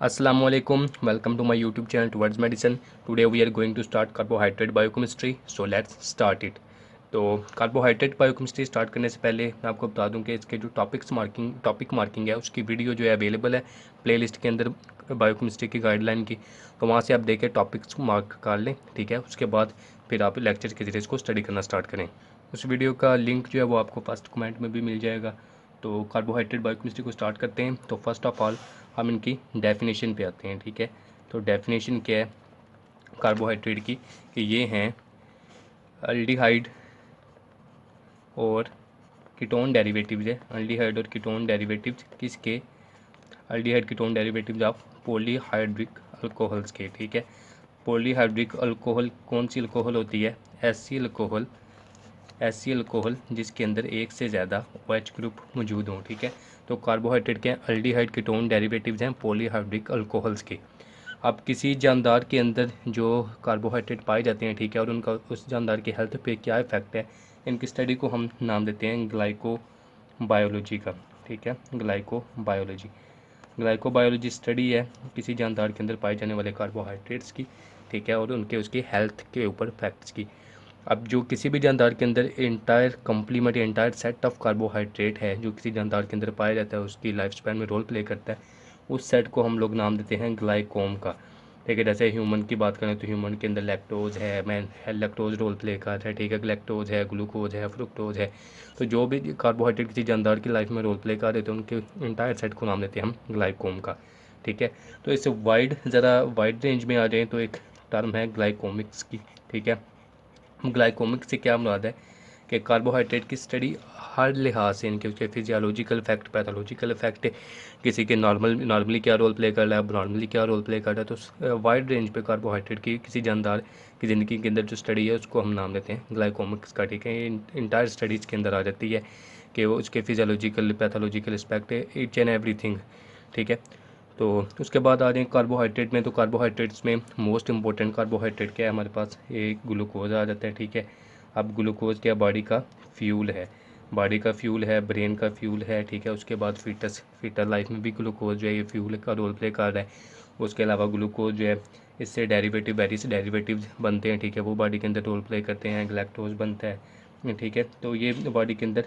Assalamualaikum. Welcome to my YouTube channel Towards Medicine. Today we are going to start carbohydrate biochemistry. So let's start it. तो carbohydrate biochemistry start करने से पहले मैं आपको बता दूं कि इसके जो टॉपिक मार्किंग है उसकी वीडियो जो है अवेलेबल है प्लेलिस्ट के अंदर बायोकेमिस्ट्री की गाइडलाइन की। तो वहाँ से आप देखें टॉपिक्स मार्क कर लें, ठीक है। उसके बाद फिर आप लेक्चर के जरिए इसको स्टडी करना स्टार्ट करें। उस वीडियो का लिंक जो है वो आपको फर्स्ट कमेंट में भी मिल जाएगा। तो कार्बोहाइड्रेट बायोकेमिस्ट्री को स्टार्ट करते हैं। तो फर्स्ट ऑफ ऑल हम इनकी डेफिनेशन पे आते हैं, ठीक है। तो डेफिनेशन क्या है कार्बोहाइड्रेट की कि ये हैं अल्डिहाइड और कीटोन डेरिवेटिव्स है। अल्डिहाइड और कीटोन डेरिवेटिव्स किसके? Aldehyde ketone derivatives of polyhydric alcohols के, ठीक है। पॉलीहाइड्रिक अल्कोहल कौन सी अल्कोहल होती है? एससी अल्कोहल, ऐसी अल्कोहल जिसके अंदर एक से ज़्यादा OH ग्रुप मौजूद हों, ठीक है। तो कार्बोहाइड्रेट के अल्डिहाइड कीटोन डेरिवेटिव्स हैं पॉलीहाइड्रिक अल्कोहल्स के। अब किसी जानदार के अंदर जो कार्बोहाइड्रेट पाए जाते हैं, ठीक है, और उनका उस जानदार की हेल्थ पे क्या इफेक्ट है, इनकी स्टडी को हम नाम देते हैं ग्लाइकोबायोलॉजी का, ठीक है। ग्लाइकोबायोलॉजी स्टडी है किसी जानदार के अंदर पाए जाने वाले कार्बोहाइड्रेट्स की, ठीक है, और उसकी हेल्थ के ऊपर इफेक्ट्स की। अब जो किसी भी जानदार के अंदर इंटायर सेट ऑफ कार्बोहाइड्रेट है जो किसी जानदार के अंदर पाया जाता है, उसकी लाइफ स्पैन में रोल प्ले करता है, उस सेट को हम लोग नाम देते हैं ग्लाइकोम का, ठीक है। जैसे ह्यूमन की बात करें तो ह्यूमन के अंदर लैक्टोज है, लैक्टोज रोल प्ले कर रहा है, ठीक है। लैक्टोज है, ग्लूकोज है, फ्रुक्टोज है। तो जो भी कार्बोहाइड्रेट किसी जानदार की लाइफ में रोल प्ले कर रहे थे उनके इंटायर सेट को नाम देते हैं हम ग्लाइकोम का, ठीक है। तो इससे ज़रा वाइड रेंज में आ जाए तो एक टर्म है ग्लाइकोमिक्स की, ठीक है। ग्लाइकोमिक से क्या मुराद है कि कार्बोहाइड्रेट की स्टडी हर लिहाज से इनके उसके फिजियोलॉजिकल इफेक्ट, पैथोलॉजिकल इफेक्ट, किसी के नॉर्मली क्या रोल प्ले कर रहा है, नॉर्मली क्या रोल प्ले कर रहा है। तो वाइड रेंज पे कार्बोहाइड्रेट की किसी जानदार की ज़िंदगी के अंदर जो स्टडी है उसको हम नाम देते हैं ग्लाइकोमिक्स का, ठीक है। इंटायर स्टडीज़ के अंदर आ जाती है कि वो उसके फिजियोलॉजिकल, पैथोलॉजिकल एस्पेक्ट है, ईच एंड एवरीथिंग, ठीक है। तो उसके बाद आ जाए कार्बोहाइड्रेट में। तो कार्बोहाइड्रेट्स में मोस्ट इंपॉर्टेंट कार्बोहाइड्रेट क्या है हमारे पास? एक ग्लूकोज आ जाता है, ठीक है। अब ग्लूकोज क्या बॉडी का फ्यूल है, ब्रेन का फ्यूल है, ठीक है। उसके बाद फीटल लाइफ में भी ग्लूकोज जो है ये फ्यूल का रोल प्ले कर रहा है। उसके अलावा ग्लूकोज जो है इससे वेरियस डेरिवेटिव्स बनते हैं, ठीक है, वो बॉडी के अंदर रोल प्ले करते हैं, गैलेक्टोज बनता है, ठीक है। तो ये बॉडी के अंदर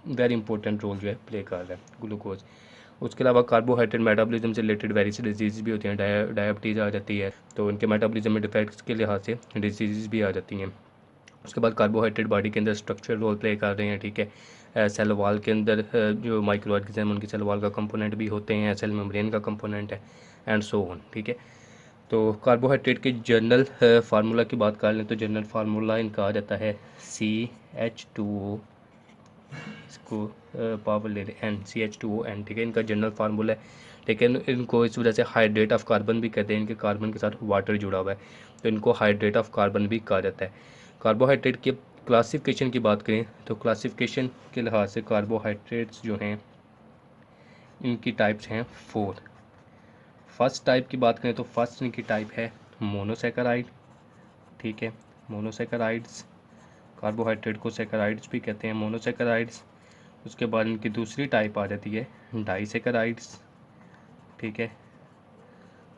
वेरी इंपॉर्टेंट रोल जो है प्ले कर रहा है ग्लूकोज। उसके अलावा कार्बोहाइड्रेट मेटाबॉलिज्म से रिलेटेड वेरियस डिजीज़ भी होती हैं, डायबिटीज़ आ जाती है, तो उनके मेटाबॉलिज्म में डिफेक्ट्स के लिहाज से डिजीज़ भी आ जाती हैं। उसके बाद कार्बोहाइड्रेट बॉडी के अंदर स्ट्रक्चर रोल प्ले कर रहे हैं, ठीक है। सेल वॉल के अंदर जो माइक्रो ऑर्गेनिज्म उनकी सेल वॉल का कंपोनेंट भी होते हैं, सेल मेम्ब्रेन का कंपोनेंट है, एंड सो ऑन, ठीक है। तो कार्बोहाइड्रेट के जनरल फार्मूला की बात कर लें तो जनरल फार्मूला इनका आ जाता है CH2O, इसको पावर ले लें CH2ON, ठीक है, इनका जनरल फार्मूला है। लेकिन इनको इस वजह से हाइड्रेट ऑफ कार्बन भी कहते हैं, इनके कार्बन के साथ वाटर जुड़ा हुआ है, तो इनको हाइड्रेट ऑफ कार्बन भी कहा जाता है। कार्बोहाइड्रेट की क्लासिफिकेशन की बात करें तो क्लासिफिकेशन के लिहाज से कार्बोहाइड्रेट्स जो हैं इनकी टाइप्स हैं 4। फर्स्ट टाइप की बात करें तो फर्स्ट इनकी टाइप है मोनोसेकेराइड, ठीक है। मोनोसेकेराइड्स, कार्बोहाइड्रेट को सेकेराइड्स भी कहते हैं, मोनोसेकेराइड्स। उसके बाद इनकी दूसरी टाइप आ जाती है डाइसेकेराइड्स, ठीक है।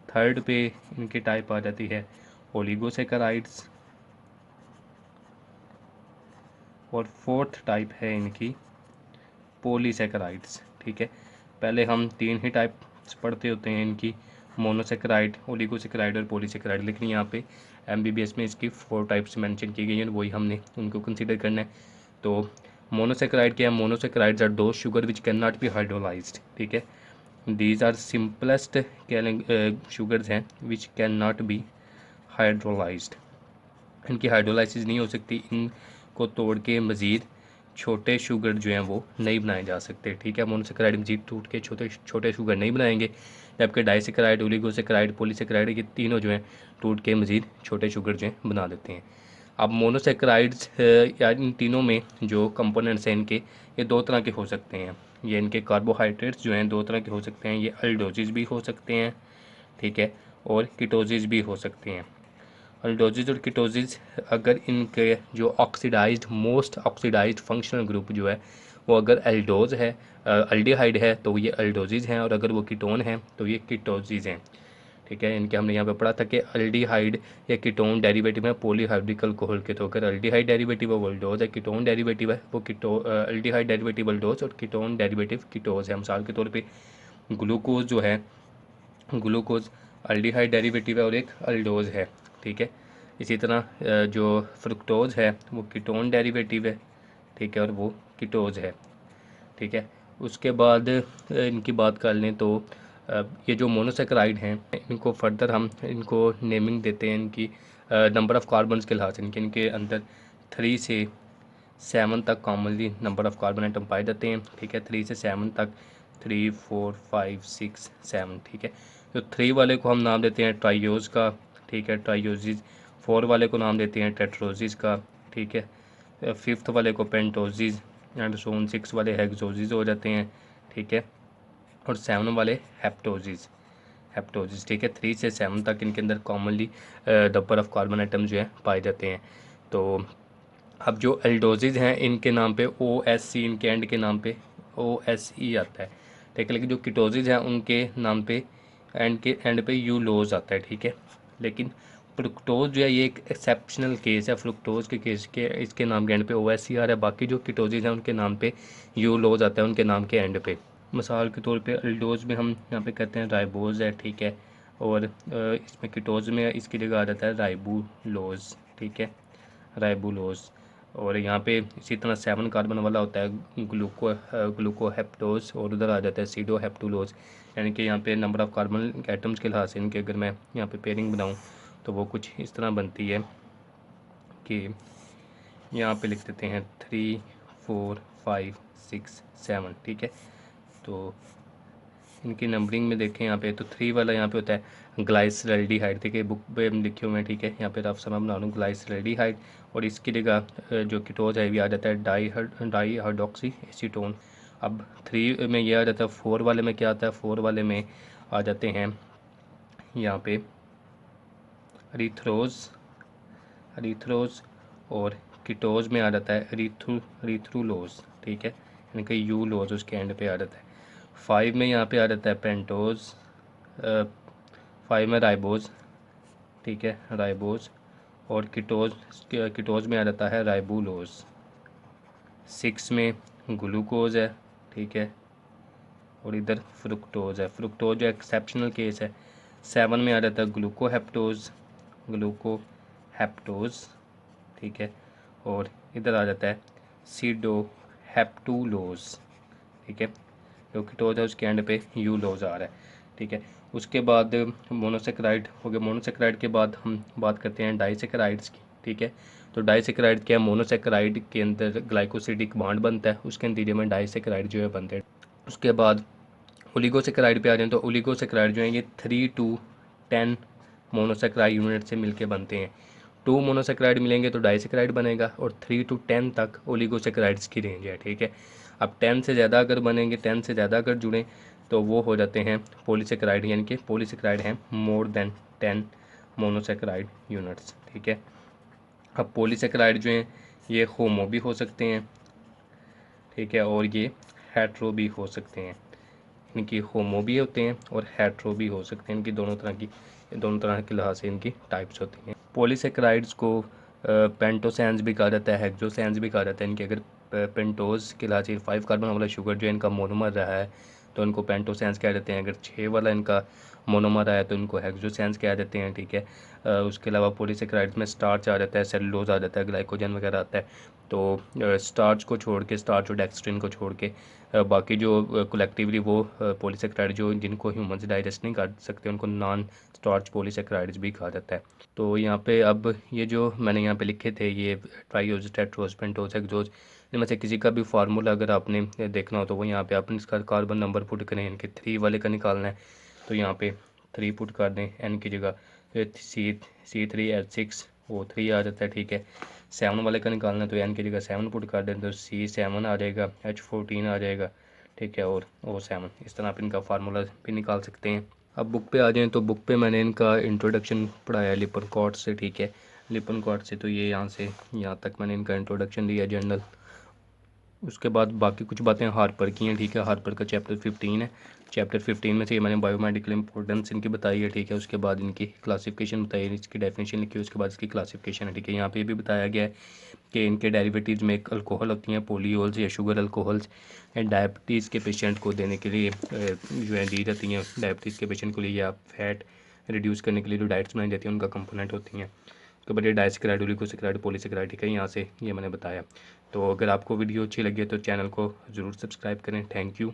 थर्ड पे इनकी टाइप आ जाती है ओलिगोसेकेराइड्स, और फोर्थ टाइप है इनकी पॉलीसेकेराइड्स, ठीक है। पहले हम 3 ही टाइप पढ़ते होते हैं इनकी, मोनोसेकेराइड, ओलिगोसेकेराइड और पॉलीसेकेराइड, लेकिन यहाँ पे MBBS में इसकी 4 टाइप्स मेंशन की गई हैं, वही हमने उनको कंसीडर करना है। तो मोनोसेकेराइड क्या है? मोनोसेकेराइड्स आर दो sugar which can not be hydrolysed, ठीक है। दीज आर सिंपलेस्ट शुगर्स हैं which can not be hydrolysed, इनकी हाइड्रोलाइसिस नहीं हो सकती, इनको तोड़ के मज़ीद छोटे शुगर जो हैं वो नहीं बनाए जा सकते, ठीक है। मोनोसेकेराइड मज़ीद टूट के छोटे छोटे शुगर नहीं बनाएंगे, जबकि डाइसेकेराइड, ओलिगोसेकेराइड, पॉलीसेकेराइड ये तीनों जो हैं टूट के मज़ीद छोटे शुगर जो हैं बना देते हैं। अब मोनोसेकेराइड्स या इन तीनों में जो कंपोनेंट्स हैं इनके, ये 2 तरह के हो सकते हैं। ये इनके कार्बोहाइड्रेट्स जो हैं 2 तरह के हो सकते हैं, ये अल्डोजिस भी हो सकते हैं, ठीक है, और कीटोसिस भी हो सकते हैं। अल्डोजिस और कीटोसिस अगर इनके जो मोस्ट ऑक्सीडाइज्ड फंक्शनल ग्रुप जो है वो अगर एल्डोज है, अल्डिहाइड है तो ये एल्डोजिज हैं, और अगर वो कीटोन है तो ये कीटोजिज हैं। ठीक है, इनके हमने यहाँ पे पढ़ा था कि अल्डिहाइड या कीटोन डेरिवेटिव है पॉलीहाइड्रिक अल्कोहल के। तो अगर अल्डिहाइड डेरिवेटिव है वो अल्डोज है, कीटोन डेरिवेटिव है वो अल्डिहाइड डेरिवेटिव अल्डोज और कीटोन डेरिवेटिव कीटोज है। मिसाल के तौर पे ग्लूकोज जो है, ग्लूकोज अल्डिहाइड डेरिवेटिव है और एक अल्डोज है। ठीक है, इसी तरह जो फ्रुक्टोज है वो कीटोन डेरिवेटिव है। ठीक है, और वो कीटोज है। ठीक है, उसके बाद इनकी बात कर लें तो ये जो मोनोसेक्राइड हैं इनको फर्दर हम इनको नेमिंग देते हैं इनकी नंबर ऑफ़ कार्बन्स के लिहाज से। इनके अंदर 3 से 7 तक commonly number of carbon atom पाए जाते हैं। ठीक है, 3 से 7 तक, 3, 4, 5, 6, 7। ठीक है, तो 3 वाले को हम नाम देते हैं ट्राइयोज का। ठीक है, ट्राइयोजिज। 4 वाले को नाम देते हैं टेट्रोजिज का। ठीक है, 5th वाले को पेंटोजिज एंड सो ऑन। 6 वाले हेक्सोजिज हो जाते हैं। ठीक है, और 7 वाले हेप्टोजिज। ठीक है, 3 से 7 तक इनके अंदर commonly number of carbon atom जो है पाए जाते हैं। तो अब जो एल्डोजिज हैं इनके नाम पे OSC, इनके एंड के नाम पे OSE आता है। ठीक है, लेकिन जो कीटोजिज हैं उनके नाम पे एंड पे यूलोज आता है। ठीक है, लेकिन फ्रुक्टोज जो है ये एक एक्सेप्शनल केस है। फ्रुक्टोज के केस के इसके नाम के एंड पे OSC आ रहा है, बाकी जो कीटोजिज हैं उनके नाम पे यूलोज आता है उनके नाम के एंड पे। मिसाल के तौर पे अल्डोज में हम यहाँ पे कहते हैं राइबोज है। ठीक है, और इसमें कीटोज में इसकी जगह आ जाता है राइबुलोज। ठीक है, राइबुलोज। और यहाँ पे इसी तरह 7 कार्बन वाला होता है ग्लूकोहेप्टोज, और उधर आ जाता है सीडोहेप्टुलोज। यानी कि यहाँ पे नंबर ऑफ़ कार्बन एटम्स के लिहाज से इनके अगर मैं यहाँ पे पेयरिंग बनाऊँ तो वो कुछ इस तरह बनती है कि यहाँ पे लिख देते हैं 3, 4, 5, 6, 7। ठीक है, तो इनकी नंबरिंग में देखें यहाँ पे तो 3 वाला यहाँ पे होता है ग्लाइसरल्डिहाइड। ठीक है, बुक पे लिखे हुए हैं। ठीक है, यहाँ पे रफ समय बना लूँ ग्लाइसरल्डिहाइड, और इसकी जगह जो कीटोज है ये आ जाता है डाईहाइड्रोक्सी एसीटोन। अब 3 में ये आ जाता है। 4 वाले में क्या आता है? 4 वाले में आ जाते हैं यहाँ पे अरीथ्रोज, और कीटोज में आ जाता है रीथ्रुलोज। ठीक है, यानी कि यूलोज उसके एंड पे आ जाता है। 5 में यहाँ पे आ जाता है पेंटोज, 5 में राइबोज। ठीक है, राइबोज, और कीटोज में आ जाता है राइबुलोज। 6 में ग्लूकोज है। ठीक है, और इधर फ्रुक्टोज है। फ्रुक्टोज जो एक्सेप्शनल केस है। 7 में आ जाता है ग्लूकोहेप्टोज। ठीक है, और इधर आ जाता है सीडोहेप्टुलोज। ठीक है, जो कीटोज है उसके एंड पे यूलोज आ रहा है। ठीक है, उसके बाद मोनोसेक्राइड हो गया। मोनोसेक्राइड के बाद हम बात करते हैं डाइसेक्राइड्स की। ठीक है, तो डाइसेक्राइड क्या है? मोनोसेक्राइड के अंदर ग्लाइकोसिडिक बॉन्ड बनता है, उसके नतीजे में डाइसेक्राइड जो है बनते हैं। उसके बाद ओलिगोसेक्राइड पे आ जाएं तो ओलिगोसेक्राइड जो है ये 3 to 10 मोनोसेक्राइड यूनिट से मिलके बनते हैं। 2 मोनोसेक्राइड मिलेंगे तो डाइसेक्राइड बनेगा, और 3 to 10 तक ओलिगोसेक्राइड्स की रेंज है। ठीक है, अब 10 से ज़्यादा अगर बनेंगे, 10 से ज़्यादा अगर जुड़ें तो वो हो जाते हैं पॉलीसेक्राइड, यानी कि पॉलीसेक्राइड हैं मोर देन 10 मोनोसेक्राइड यूनिट्स। ठीक है, अब पॉलीसेक्राइड जो हैं ये होमो भी हो सकते हैं। ठीक है, और ये हेट्रो भी हो सकते हैं। इनकी होमो भी होते हैं और हेट्रो भी हो सकते हैं। इनकी दोनों तरह के लिहाज से इनकी टाइप्स होती हैं। पॉलीसेक्राइड्स को पेंटोसैंस भी कहा जाता है, हेक्सोसैंस भी कहा जाता है। इनके अगर पेंटोज के लिहाज से 5 कार्बन वाला शुगर जो है इनका मोनोमर रहा है तो इनको पेंटोसैंस कह देते हैं। अगर 6 वाला इनका मोनोमर आया तो इनको हेक्सोसैंस कह देते हैं। ठीक है, उसके अलावा पॉलीसेक्राइड्स में स्टार्च आ जाता है, सेलुलोज आ जाता है, ग्लाइकोजन वगैरह आता है। तो स्टार्च को छोड़ के, स्टार्च और डेक्स्ट्रिन को छोड़ के बाकी जो कलेक्टिवली वो पॉलीसेक्राइड जो जिनको ह्यूमंस डाइजेस्ट नहीं कर सकते उनको नॉन स्टार्च पॉलीसेक्राइड्स भी कहा जाता है। तो यहाँ पे अब ये जो मैंने यहाँ पे लिखे थे ये ट्राइयोज, टेट्रोज, पेंटोज, हेक्सोज, इनमें से किसी का भी फार्मूला अगर आपने देखना हो तो वो यहाँ पे आपने इसका कार्बन नंबर पुट करें। इनके 3 वाले का निकालना है तो यहाँ पे 3 पुट कर दें एन की जगह, C3H6 वो 3 आ जाता है। ठीक है, 7 वाले का निकालना है तो एन की जगह 7 पुट कर दें तो C7 आ जाएगा, H14 आ जाएगा। ठीक है, और O7। इस तरह आप इनका फार्मूला भी निकाल सकते हैं। अब बुक पे आ जाएं तो बुक पे मैंने इनका इंट्रोडक्शन पढ़ाया है लिपनकॉर्ट से। ठीक है, लिपनकॉर्ट से तो ये यहाँ से यहाँ तक मैंने इनका इंट्रोडक्शन दिया जनरल। उसके बाद बाकी कुछ बातें हार्पर की हैं, ठीक है। हार्पर का चैप्टर 15 है। चैप्टर 15 में से ये मैंने बायोमेडिकल इंपॉर्टेंस इनकी बताई है, ठीक है। उसके बाद इनकी क्लासिफिकेशन बताई है, इसकी डेफिनेशन लिखी है, उसके बाद इसकी क्लासिफिकेशन है, ठीक है। यहाँ पे भी बताया गया है कि इनके डेरिवेटिव्स में एक अल्कोहल होती हैं, पोलियोल्स या शुगर अल्कोहल्स, एंड डायबिटीज़ के पेशेंट को देने के लिए जो है दी जाती हैं। डायबिटीज़ के पेशेंट को लिए या फैट रिड्यूस करने के लिए जो डाइट्स बनाई जाती हैं उनका कंपोनेंट होती हैं। तो बड़े डाइसक्राइड, ओलिगोसेक्राइड, पॉलीसेक्राइड, ठीक है। यहाँ से ये मैंने बताया। तो अगर आपको वीडियो अच्छी लगी है तो चैनल को ज़रूर सब्सक्राइब करें। Thank you.